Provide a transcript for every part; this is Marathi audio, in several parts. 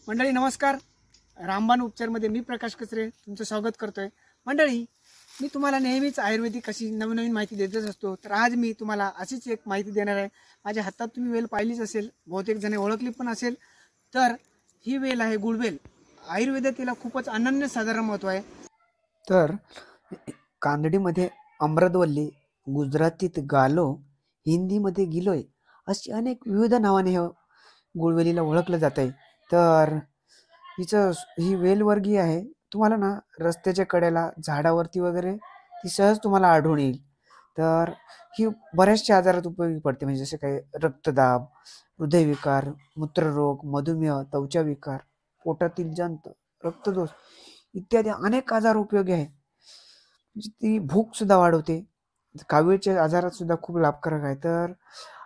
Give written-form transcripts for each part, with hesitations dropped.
मंडळी नमस्कार. रामबाण उपचारमध्ये मी प्रकाश कचरे तुमचं स्वागत करतोय. मंडळी, मी तुम्हाला नेहमीच आयुर्वेदिक अशी नवनवीन माहिती देतच असतो. तर आज मी तुम्हाला अशीच एक माहिती देणार आहे. माझ्या हातात तुम्ही वेल पाहिलीच असेल, बहुतेक जण ओळखली पण असेल. तर ही वेल आहे गुळवेल. आयुर्वेदात तिला खूपच अनन्यसाधारण महत्त्व आहे. तर कानडीमध्ये अमृतवल्ली, गुजरातीत गालो, हिंदीमध्ये गिलोय अशी अनेक विविध नावाने हे गुळवेलीला ओळखलं जात आहे. तर ही वेलवर्गीय आहे. तुम्हाला ना रस्त्याच्या कडेला झाडावरती वगैरे ती सहज तुम्हाला आढळून येईल. तर ही बऱ्याचशा आजारात उपयोगी पडते, म्हणजे जसे काही रक्तदाब, हृदयविकार, मूत्ररोग, मधुमेह, त्वचा विकार, पोटातील जंत, रक्तदोष इत्यादी अनेक आजार उपयोगी आहे. म्हणजे ती भूक सुद्धा वाढवते. कावीळच्या आजारात सुद्धा खूप लाभकारक आहे. तर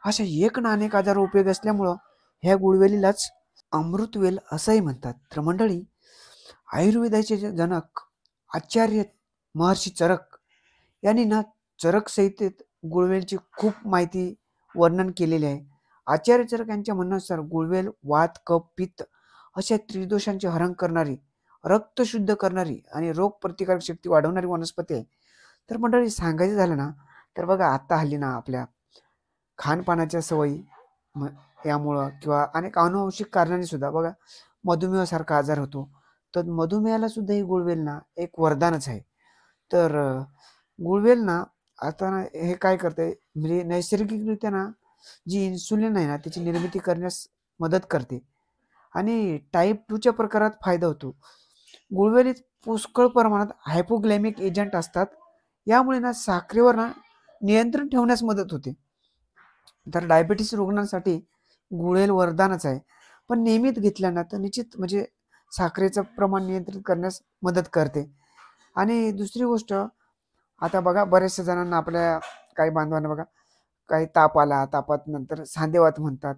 अशा एक ना अनेक आजार उपयोगी असल्यामुळं ह्या गुळवेलीलाच अमृतवेल असंही म्हणतात. तर मंडळी, आयुर्वेदाचे जनक आचार्य महर्षी चरक यांनी ना चरक संहितेत गुळवेलची खूप माहिती वर्णन केलेले आहे. आचार्य चरक यांच्या म्हणण्यानुसार गुळवेल वात, कफ, पित्त अशा त्रिदोषांचे हरण करणारी, रक्त शुद्ध करणारी आणि रोग प्रतिकारक शक्ती वाढवणारी वनस्पती आहे. तर मंडळी, सांगायचं झालं ना, तर बघा आता हल्ली ना आपल्या खानपानाच्या सवयी यामुळं किंवा अनेक अनुवंशिक कारणांनी सुद्धा बघा मधुमेहासारखा आजार होतो. तर मधुमेहाला सुद्धा ही गुळवेल ना एक वरदानच आहे. तर गुळवेल ना आता ना हे काय करते, म्हणजे नैसर्गिकरित्या ना जी इन्सुलिन आहे ना त्याची निर्मिती करण्यास मदत करते आणि टाईप 2च्या प्रकारात फायदा होतो. गुळवेलीत पुष्कळ प्रमाणात हायपोग्लायमिक एजंट असतात. यामुळे ना साखरेवर ना नियंत्रण ठेवण्यास मदत होते. तर डायबिटीस रुग्णांसाठी गुळवेल वरदानच आहे. पण नियमित घेतल्यानं तर निश्चित म्हणजे साखरेचं प्रमाण नियंत्रित करण्यास मदत करते. आणि दुसरी गोष्ट, आता बघा बऱ्याचशा जणांना, आपल्या काही बांधवांना बघा काही ताप आला, तापात नंतर सांधेवात म्हणतात,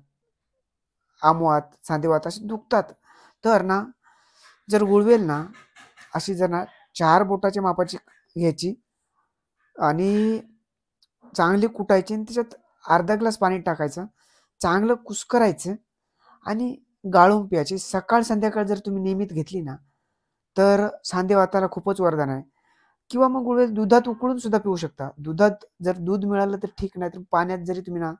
आमवात, सांधेवात असे दुखतात. तर ना जर गुळवेल ना अशी जर ना 4 बोटाच्या मापाची घ्यायची आणि चांगली कुटायची आणि त्याच्यात अर्धा ग्लास पाणी टाकायचं, चांगलं कुस्करायचं आणि गाळून प्यायची. सकाळ संध्याकाळ जर तुम्ही नियमित घेतली ना तर सांधेवाताला खूपच वरदान आहे. किंवा मग गुळवेल दुधात उकळून सुद्धा पिऊ शकता. दुधात जर दूध मिळालं तर ठीक, नाही तर पाण्यात जरी तुम्ही ना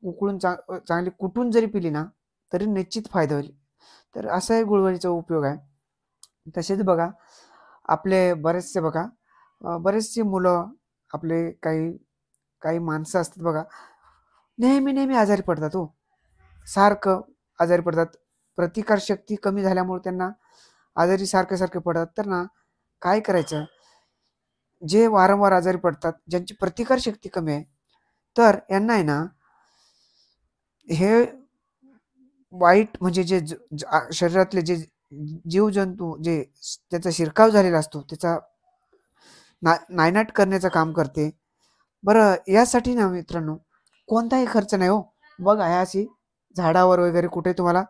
उकळून चांगली कुटून जरी पिली ना तरी निश्चित फायदा होईल. तर असाही गुळवेलीचा उपयोग आहे. तसेच बघा आपले बरेचसे बघा बरेचसे मुलं, आपले काही काही माणसं असतात बघा, नेहमी नेहमी आजारी पडतात हो, सारखं आजारी पडतात. प्रतिकारशक्ती कमी झाल्यामुळे त्यांना आजारी सारखे सारखे पडतात. तर ना काय करायचं, जे वारंवार आजारी पडतात, ज्यांची प्रतिकारशक्ती कमी आहे, तर यांना आहे ना हे वाईट म्हणजे जे शरीरातले जे जीवजंतू जे त्याचा शिरकाव झालेला असतो त्याचा नायनाट करण्याचं काम करते. बरं, यासाठी ना मित्रांनो कोणताही खर्च नाही हो. बघा ह्या अशी झाडावर वगैरे कुठे तुम्हाला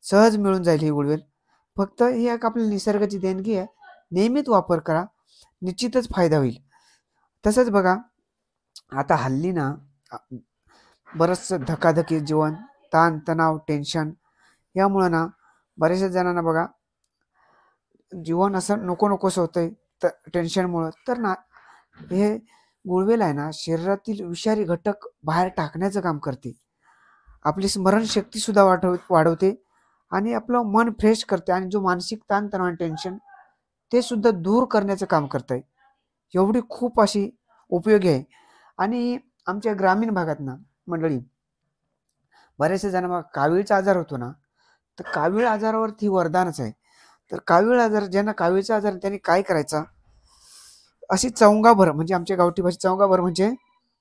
सहज मिळून जाईल ही गुळवेल. फक्त ही एक आपली निसर्गाची देणगी आहे. नियमित वापर करा, निश्चितच फायदा होईल. तसंच बघा आता हल्ली ना बरंचसं धकाधकी जीवन, ताण तणाव, टेन्शन यामुळं ना बऱ्याचशा जणांना बघा जीवन असं नको नकोसं होतंय टेन्शनमुळं. तर ना हे गुळवेल आहे ना शरीरातील विषारी घटक बाहेर टाकण्याचं काम करते. आपली स्मरणशक्ती सुद्धा वाढवते आणि आपलं मन फ्रेश करते आणि जो मानसिक ताणतणाव आणि टेन्शन ते सुद्धा दूर करण्याचं काम करत आहे. एवढी खूप अशी उपयोगी आहे. आणि आमच्या ग्रामीण भागात ना मंडळी बऱ्याचशा जणांना कावीळचा आजार होतो ना, तर कावीळ आजारावरती वरदानच आहे. तर कावीळ आजार, ज्यांना कावीळचा आजार त्यांनी काय करायचा, अशी चौंगाभर, म्हणजे आमच्या गावठी भाषेत चौंगाभर म्हणजे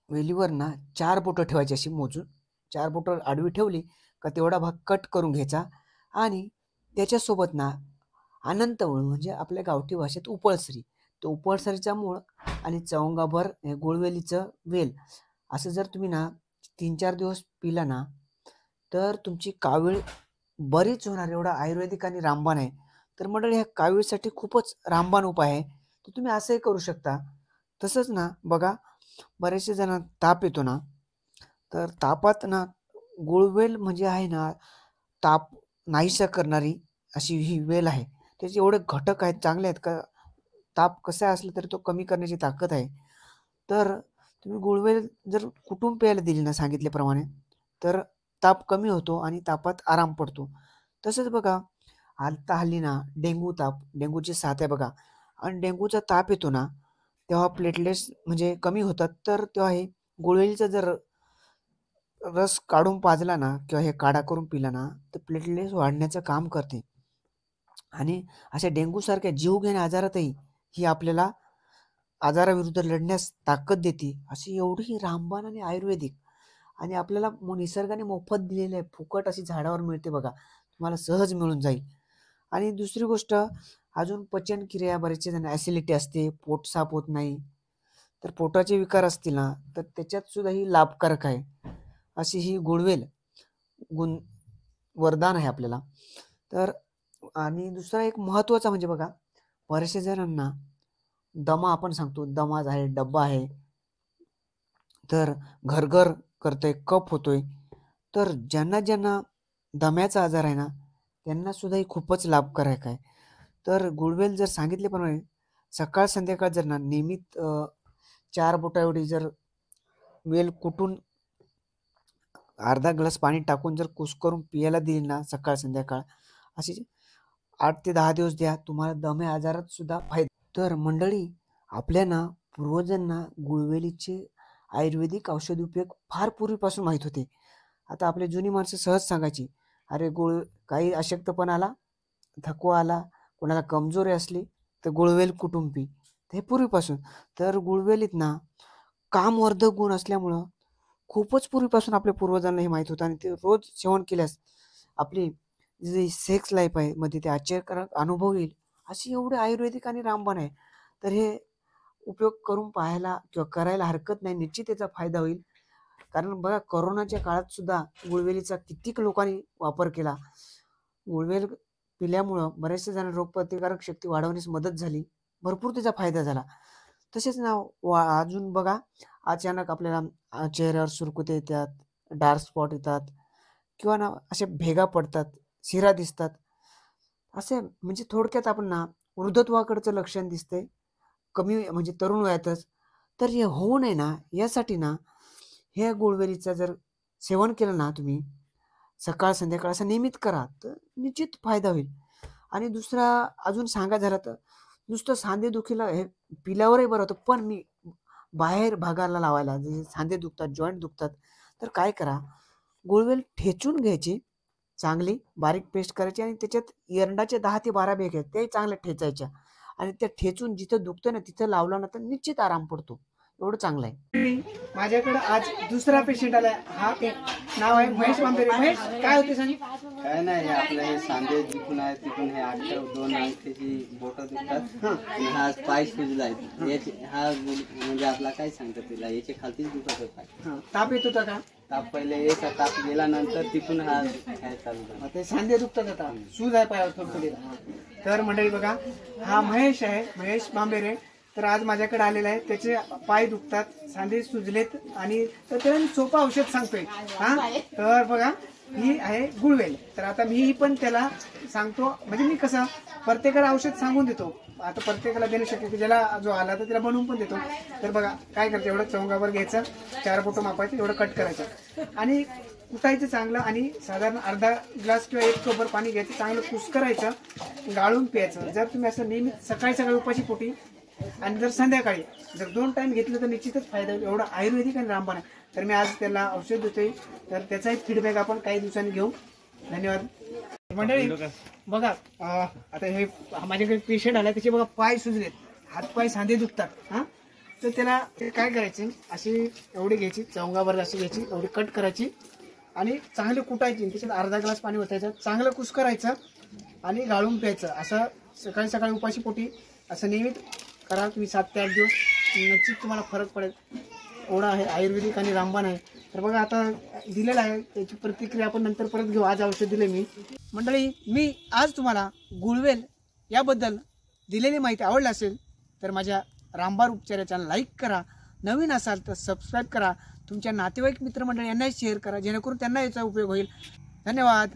वेलीवर ना 4 बोटं ठेवायची अशी मोजून. 4 बोटं आडवी ठेवली का तेवढा भाग कट करून घ्यायचा आणि त्याच्यासोबत ना अनंतवळ म्हणजे आपल्या गावठी भाषेत उपळसरी, तो उपळसरीचा मूळ आणि चौंगाभर गुळवेलीचं वेल असं जर तुम्ही ना 3-4 दिवस पिला ना तर तुमची कावीळ बरीच होणार, एवढा आयुर्वेदिक आणि रामबाण आहे. तर मंडळी, ह्या कावीळसाठी खूपच रामबाण उपाय आहे. तर तुम्ही असंही करू शकता. तसंच ना बघा बरेचसे जण ताप येतो ना, तर तापात ना गुळवेल म्हणजे आहे ना ताप नाहीशा करणारी अशी ही वेल आहे. त्याचे एवढे घटक आहेत, चांगले आहेत का ताप कसा असला तरी तो कमी करण्याची ताकद आहे. तर तुम्ही गुळवेल जर कुटून प्यायला दिली ना सांगितल्याप्रमाणे, तर ताप कमी होतो आणि तापात आराम पडतो. तसंच बघा, आता हल्ली ना डेंग्यूची साथ आहे बघा, आणि डेंग्यूचा ताप येतो ना, तेव्हा प्लेटलेट्स म्हणजे कमी होतात. तर तेव्हा हे गुळवेलीचा जर रस काढून पाजला ना किंवा हे काढा करून पिला ना, तर प्लेटलेट्स वाढण्याचं काम करते. आणि अशा डेंग्यूसारख्या जीवघेण्या आजारातही ही आपल्याला आजाराविरुद्ध लढण्यास ताकद देते. अशी एवढी रामबाण आणि आयुर्वेदिक आणि आपल्याला निसर्गाने मोफत दिलेली आहे. फुकट अशी झाडावर मिळते बघा. तुम्हाला सहज मिळून जाईल. आणि दुसरी गोष्ट, अजून पचनक्रिया बरेचसे जण ॲसिडिटी असते, पोट साफ होत नाही. तर पोटाचे विकार असतील ना, तर त्याच्यात सुद्धा ही लाभकारक आहे. अशी ही गुळवेल गुण वरदान आहे आपल्याला. तर आणि दुसरा एक महत्त्वाचा म्हणजे बघा, बऱ्याचशा जणांना दमा आपण सांगतो, दमा आहे, डब्बा आहे, तर घरघर करतोय, कफ होतोय. तर ज्यांना ज्यांना दम्याचा आजार आहे ना, त्यांना सुद्धा ही खूपच लाभकारक आहे. तर गुळवेल जर सांगितल्याप्रमाणे सकाळ संध्याकाळ जर ना नियमित 4 बोटा एवढी जर वेल कुटून अर्धा ग्लास पाणी टाकून जर कुस्करून पियाला दिली ना सकाळ संध्याकाळ, अशी 8 ते 10 दिवस द्या, तुम्हाला दम्या आजारात सुद्धा फायदा. तर मंडळी, आपल्या ना पूर्वजांना गुळवेलीचे आयुर्वेदिक औषधी उपयोग फार पूर्वीपासून माहीत होते. आता आपली जुनी माणसं सहज सांगायची, अरे काही अशक्तपणा आला, थकवा आला, कोणाला कमजोरी असली तर गुळवेल कुटुंब पी. हे पूर्वीपासून. तर गुळवेलीत ना कामवर्धक गुण असल्यामुळं खूपच पूर्वीपासून आपल्या पूर्वजांना हे माहीत होतं आणि ते रोज सेवन केल्यास आपली जी सेक्स लाईफ आहे मध्ये ते आश्चर्यकारक अनुभव येईल, अशी एवढे आयुर्वेदिक आणि रामबाण आहे. तर हे उपयोग करून पाहायला किंवा करायला हरकत नाही. निश्चित त्याचा फायदा होईल. कारण बघा, कोरोनाच्या काळात सुद्धा गुळवेलीचा कित्येक लोकांनी वापर केला. गुळवेल पिल्यामुळं बऱ्याचशा जण रोगप्रतिकारक शक्ती वाढवण्यास मदत झाली. भरपूर त्याचा फायदा झाला. तसेच ना अजून बघा, अचानक आपल्याला चेहऱ्यावर सुरकुत्या येतात, डार्क स्पॉट येतात किंवा ना असे भेगा पडतात, शिरा दिसतात. असे म्हणजे थोडक्यात आपण ना वृद्धत्वाकडचं लक्षण दिसतंय, कमी म्हणजे तरुण वयातच. तर हे होऊ नये ना, यासाठी ना ह्या गुळवेलीचं जर सेवन केलं ना तुम्ही सकाळ संध्याकाळ असं नियमित करा, तर निश्चित फायदा होईल. आणि दुसरा अजून सांगा झालं तर, नुसतं सांधेदुखीला हे पिल्यावरही बरं होतं, पण मी बाहेर भागाला लावायला जे सांधे दुखतात, जॉईंट दुखतात, तर काय करा, गुळवेल ठेचून घ्यायची, चांगली बारीक पेस्ट करायची आणि त्याच्यात एरंडाचे 10 ते 12 भेग आहेत, ते चांगल्या ठेचायच्या आणि त्या ठेचून जिथं दुखतं ना तिथं लावला ना तर निश्चित आराम पडतो. एवढं चांगलं आहे. माझ्याकडे आज दुसरा पेशंट आलाय. हा नाव आहे महेश मांबेरे. महेश, काय होते सांग? काय नाही, आपलं हे सांधे दुखून आहे, तिथून हे दोन अंगठ्याची बोटं दुखतात आणि हा पाय सुजला आहे. हा म्हणजे आपला काय सांगतात तिला, याचे खालतीच दुखत होता. ताप येत होता का? ताप पहिले याचा ताप गेल्यानंतर तिथून हा काय चालू झाला. ते सांधे दुखतात आता, सूज आहे पायावर थोडं. तर मंडळी बघा, हा महेश आहे, महेश मांबेरे. तर आज माझ्याकडे आलेला आहे. त्याचे पाय दुखतात, सांधे सुजलेत आणि तर त्याला मी सोपं औषध सांगतोय. तर बघा, ही आहे गुळवेल. तर आता मी पण त्याला सांगतो, म्हणजे मी कसं प्रत्येकाला औषध सांगून देतो. आता प्रत्येकाला देणं शक्य की ज्याला जो आला तर त्याला बनवून पण देतो. तर बघा काय करते, एवढं चौंगावर घ्यायचं, 4 बोटं मापायचं, एवढं कट करायचं आणि कुटायचं चांगलं आणि साधारण अर्धा ग्लास किंवा 1 कप पाणी घ्यायचं, चांगलं कुस्करायचं, गाळून प्यायचं. जर तुम्ही असं नेहमी सकाळी उपाशी पोटी आणि जर संध्याकाळी जर 2 टाइम घेतलं तर निश्चितच फायदा होईल. एवढं आयुर्वेदिक आणि रामबाण आहे. तर मी आज त्याला औषध देतोय. तर त्याचाही फीडबॅक आपण काही दिवसांनी घेऊ. धन्यवाद मंडळी. बघा आता हे माझ्याकडे पेशंट आला, त्याचे बघा पाय सुजलेत, हातपाय सांधे दुखतात. तर त्याला काय करायचे, अशी एवढी घ्यायची, चौंगाभर अशी घ्यायची, एवढी कट करायची आणि चांगली कुटायची, त्याच्यात अर्धा ग्लास पाणी ओतायचं, चांगलं कुस्करायचं आणि गाळून प्यायचं. असं सकाळी उपाशी पोटी असं नियमित करा तुम्ही 7 ते 8 दिवस, नक्कीच तुम्हाला फरक पडेल. एवढा आहे आयुर्वेदिक आणि रामबाण आहे. तर बघा आता दिलेलं आहे, त्याची प्रतिक्रिया आपण नंतर परत घेऊ. आज औषध दिले मी. मंडळी, मी आज तुम्हाला गुळवेल याबद्दल दिलेली माहिती आवडली असेल तर माझ्या रामबाण उपचार या चॅनल लाईक करा. नवीन असाल तर सबस्क्राईब करा. तुमच्या नातेवाईक मित्रमंडळी यांनाही शेअर करा, जेणेकरून त्यांना याचा उपयोग होईल. धन्यवाद.